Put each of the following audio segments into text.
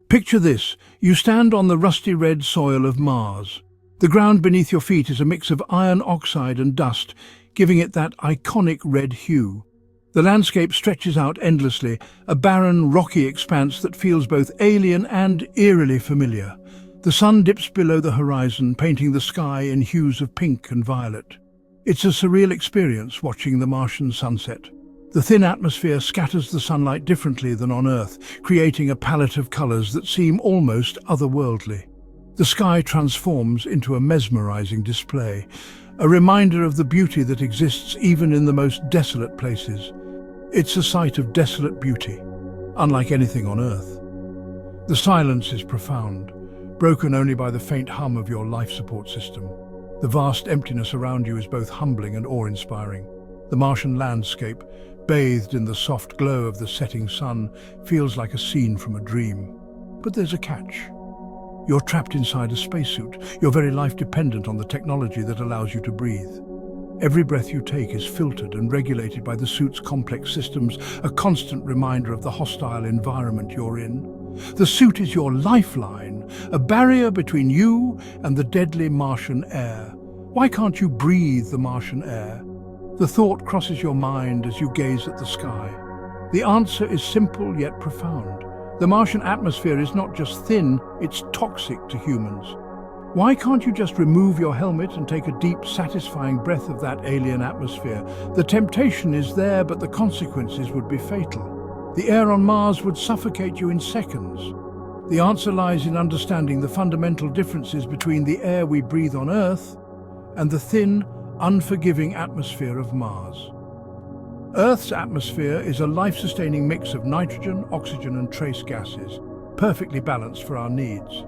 Picture this. You stand on the rusty red soil of Mars. The ground beneath your feet is a mix of iron oxide and dust, giving it that iconic red hue. The landscape stretches out endlessly, a barren, rocky expanse that feels both alien and eerily familiar. The sun dips below the horizon, painting the sky in hues of pink and violet. It's a surreal experience watching the Martian sunset. The thin atmosphere scatters the sunlight differently than on Earth, creating a palette of colors that seem almost otherworldly. The sky transforms into a mesmerizing display, a reminder of the beauty that exists even in the most desolate places. It's a sight of desolate beauty, unlike anything on Earth. The silence is profound, broken only by the faint hum of your life support system. The vast emptiness around you is both humbling and awe-inspiring. The Martian landscape, bathed in the soft glow of the setting sun, feels like a scene from a dream. But there's a catch. You're trapped inside a spacesuit, your very life dependent on the technology that allows you to breathe. Every breath you take is filtered and regulated by the suit's complex systems, a constant reminder of the hostile environment you're in. The suit is your lifeline, a barrier between you and the deadly Martian air. Why can't you breathe the Martian air? The thought crosses your mind as you gaze at the sky. The answer is simple yet profound. The Martian atmosphere is not just thin, it's toxic to humans. Why can't you just remove your helmet and take a deep, satisfying breath of that alien atmosphere? The temptation is there, but the consequences would be fatal. The air on Mars would suffocate you in seconds. The answer lies in understanding the fundamental differences between the air we breathe on Earth and the thin, unforgiving atmosphere of Mars. Earth's atmosphere is a life-sustaining mix of nitrogen, oxygen and trace gases, perfectly balanced for our needs.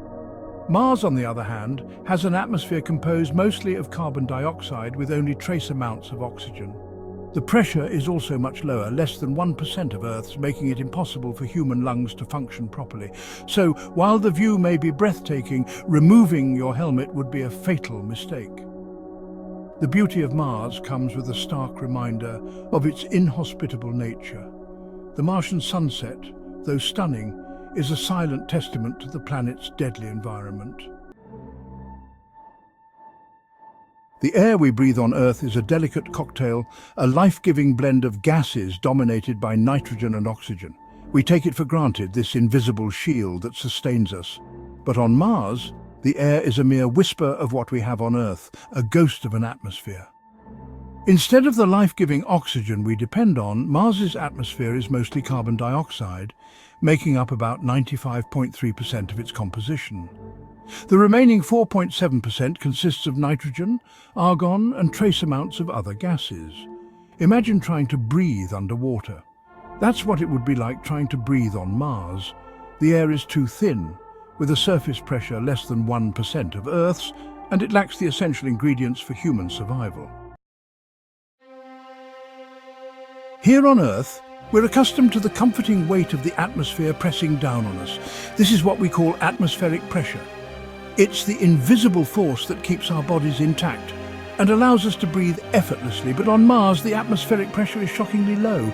Mars, on the other hand, has an atmosphere composed mostly of carbon dioxide with only trace amounts of oxygen. The pressure is also much lower, less than 1% of Earth's, making it impossible for human lungs to function properly. So, while the view may be breathtaking, removing your helmet would be a fatal mistake. The beauty of Mars comes with a stark reminder of its inhospitable nature. The Martian sunset, though stunning, is a silent testament to the planet's deadly environment. The air we breathe on Earth is a delicate cocktail, a life-giving blend of gases dominated by nitrogen and oxygen. We take it for granted, this invisible shield that sustains us. But on Mars, the air is a mere whisper of what we have on Earth, a ghost of an atmosphere. Instead of the life-giving oxygen we depend on, Mars's atmosphere is mostly carbon dioxide, making up about 95.3% of its composition. The remaining 4.7% consists of nitrogen, argon, and trace amounts of other gases. Imagine trying to breathe underwater. That's what it would be like trying to breathe on Mars. The air is too thin, with a surface pressure less than 1% of Earth's, and it lacks the essential ingredients for human survival. Here on Earth, we're accustomed to the comforting weight of the atmosphere pressing down on us. This is what we call atmospheric pressure. It's the invisible force that keeps our bodies intact and allows us to breathe effortlessly. But on Mars, the atmospheric pressure is shockingly low.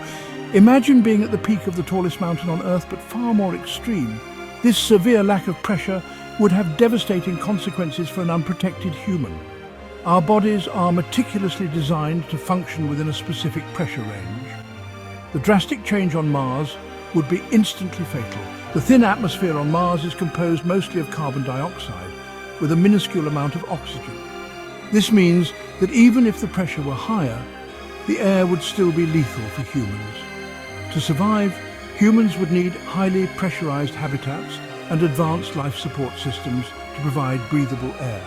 Imagine being at the peak of the tallest mountain on Earth, but far more extreme. This severe lack of pressure would have devastating consequences for an unprotected human. Our bodies are meticulously designed to function within a specific pressure range. The drastic change on Mars would be instantly fatal. The thin atmosphere on Mars is composed mostly of carbon dioxide, with a minuscule amount of oxygen. This means that even if the pressure were higher, the air would still be lethal for humans. To survive, humans would need highly pressurized habitats and advanced life support systems to provide breathable air.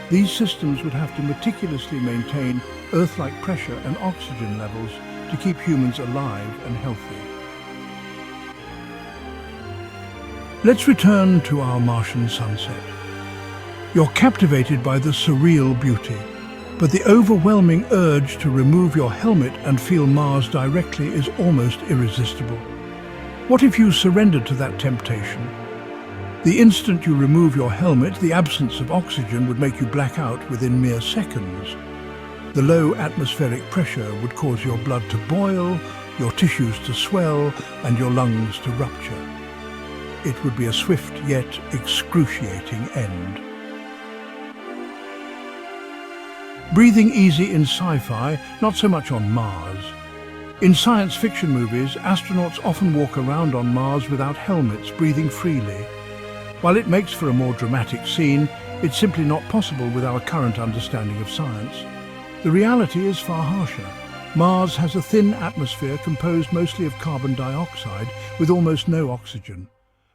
These systems would have to meticulously maintain Earth-like pressure and oxygen levels to keep humans alive and healthy. Let's return to our Martian sunset. You're captivated by the surreal beauty, but the overwhelming urge to remove your helmet and feel Mars directly is almost irresistible. What if you surrendered to that temptation? The instant you remove your helmet, the absence of oxygen would make you black out within mere seconds. The low atmospheric pressure would cause your blood to boil, your tissues to swell, and your lungs to rupture. it would be a swift yet excruciating end. Breathing easy in sci-fi, not so much on Mars. In science fiction movies, astronauts often walk around on Mars without helmets, breathing freely. While it makes for a more dramatic scene, it's simply not possible with our current understanding of science. The reality is far harsher. Mars has a thin atmosphere composed mostly of carbon dioxide with almost no oxygen.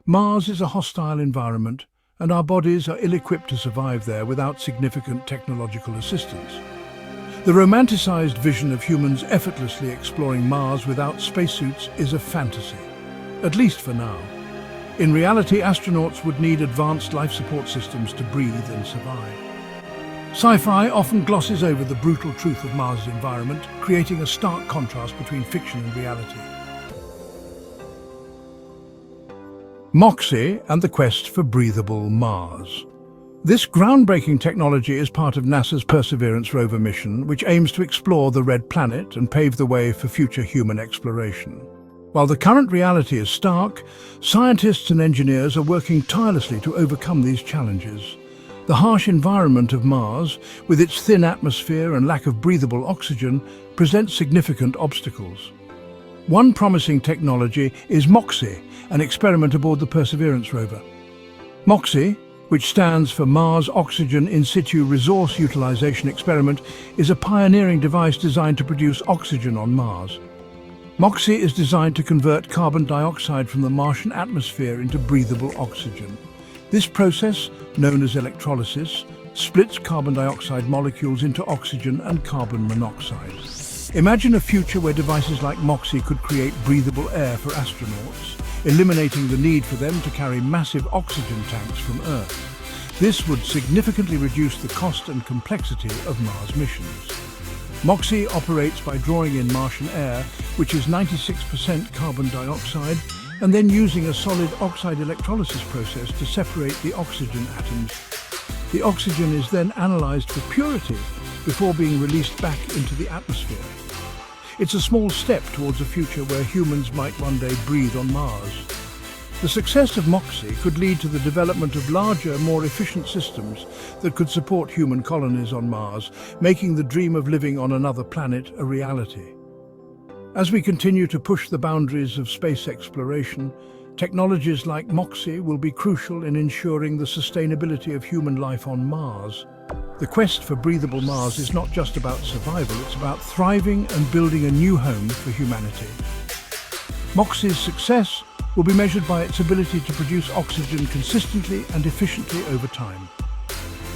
Mars is a hostile environment, and our bodies are ill-equipped to survive there without significant technological assistance. The romanticized vision of humans effortlessly exploring Mars without spacesuits is a fantasy, at least for now. In reality, astronauts would need advanced life support systems to breathe and survive. Sci-fi often glosses over the brutal truth of Mars' environment, creating a stark contrast between fiction and reality. MOXIE and the quest for breathable Mars. This groundbreaking technology is part of NASA's Perseverance rover mission, which aims to explore the Red Planet and pave the way for future human exploration. While the current reality is stark, scientists and engineers are working tirelessly to overcome these challenges. The harsh environment of Mars, with its thin atmosphere and lack of breathable oxygen, presents significant obstacles. One promising technology is MOXIE, an experiment aboard the Perseverance rover. MOXIE, which stands for Mars Oxygen In Situ Resource Utilization Experiment, is a pioneering device designed to produce oxygen on Mars. MOXIE is designed to convert carbon dioxide from the Martian atmosphere into breathable oxygen. This process, known as electrolysis, splits carbon dioxide molecules into oxygen and carbon monoxide. Imagine a future where devices like MOXIE could create breathable air for astronauts, eliminating the need for them to carry massive oxygen tanks from Earth. This would significantly reduce the cost and complexity of Mars missions. MOXIE operates by drawing in Martian air, which is 96% carbon dioxide, and then using a solid oxide electrolysis process to separate the oxygen atoms. The oxygen is then analyzed for purity before being released back into the atmosphere. It's a small step towards a future where humans might one day breathe on Mars. The success of MOXIE could lead to the development of larger, more efficient systems that could support human colonies on Mars, making the dream of living on another planet a reality. As we continue to push the boundaries of space exploration, technologies like MOXIE will be crucial in ensuring the sustainability of human life on Mars. The quest for breathable Mars is not just about survival, it's about thriving and building a new home for humanity. MOXIE's success will be measured by its ability to produce oxygen consistently and efficiently over time.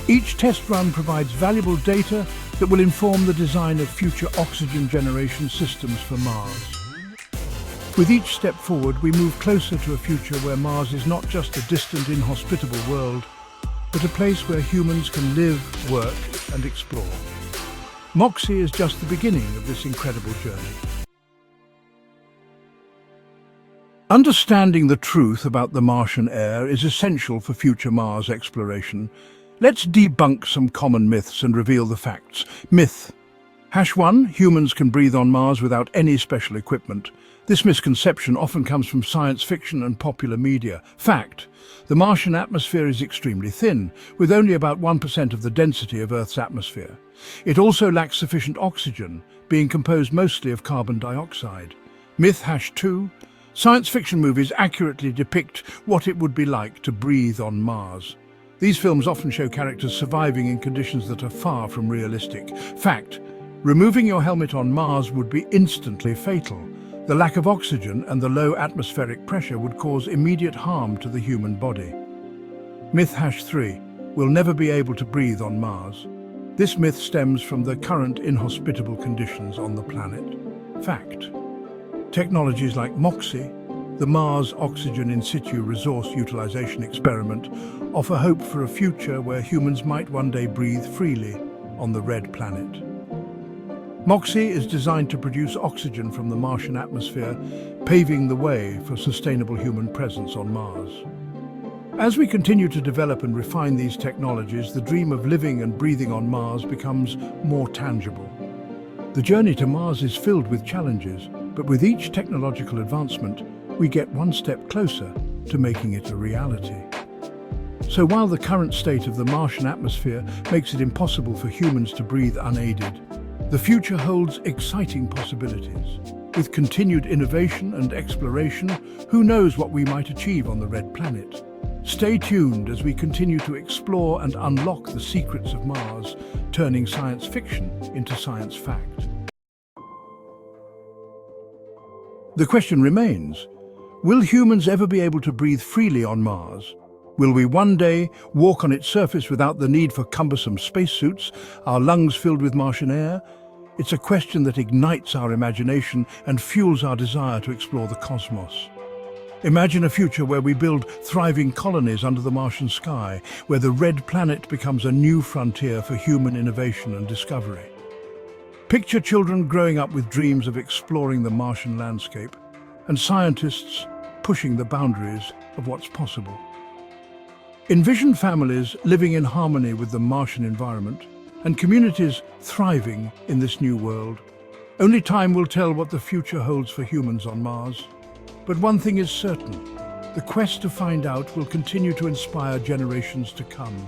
Each test run provides valuable data that will inform the design of future oxygen generation systems for Mars. With each step forward, we move closer to a future where Mars is not just a distant, inhospitable world, but a place where humans can live, work, and explore. MOXIE is just the beginning of this incredible journey. Understanding the truth about the Martian air is essential for future Mars exploration. Let's debunk some common myths and reveal the facts. Myth. #1. Humans can breathe on Mars without any special equipment. This misconception often comes from science fiction and popular media. Fact. The Martian atmosphere is extremely thin, with only about 1% of the density of Earth's atmosphere. It also lacks sufficient oxygen, being composed mostly of carbon dioxide. Myth #2. Science fiction movies accurately depict what it would be like to breathe on Mars. These films often show characters surviving in conditions that are far from realistic. Fact. Removing your helmet on Mars would be instantly fatal. The lack of oxygen and the low atmospheric pressure would cause immediate harm to the human body. Myth #3. We'll never be able to breathe on Mars. This myth stems from the current inhospitable conditions on the planet. Fact. Technologies like MOXIE, the Mars Oxygen In Situ Resource Utilization Experiment, offer hope for a future where humans might one day breathe freely on the Red Planet. MOXIE is designed to produce oxygen from the Martian atmosphere, paving the way for sustainable human presence on Mars. As we continue to develop and refine these technologies, the dream of living and breathing on Mars becomes more tangible. The journey to Mars is filled with challenges, but with each technological advancement, we get one step closer to making it a reality. So while the current state of the Martian atmosphere makes it impossible for humans to breathe unaided, the future holds exciting possibilities. With continued innovation and exploration, who knows what we might achieve on the Red Planet? Stay tuned as we continue to explore and unlock the secrets of Mars, turning science fiction into science fact. The question remains, will humans ever be able to breathe freely on Mars? Will we one day walk on its surface without the need for cumbersome spacesuits, our lungs filled with Martian air? It's a question that ignites our imagination and fuels our desire to explore the cosmos. Imagine a future where we build thriving colonies under the Martian sky, where the Red Planet becomes a new frontier for human innovation and discovery. Picture children growing up with dreams of exploring the Martian landscape, and scientists pushing the boundaries of what's possible. Envision families living in harmony with the Martian environment and communities thriving in this new world. Only time will tell what the future holds for humans on Mars. But one thing is certain, the quest to find out will continue to inspire generations to come.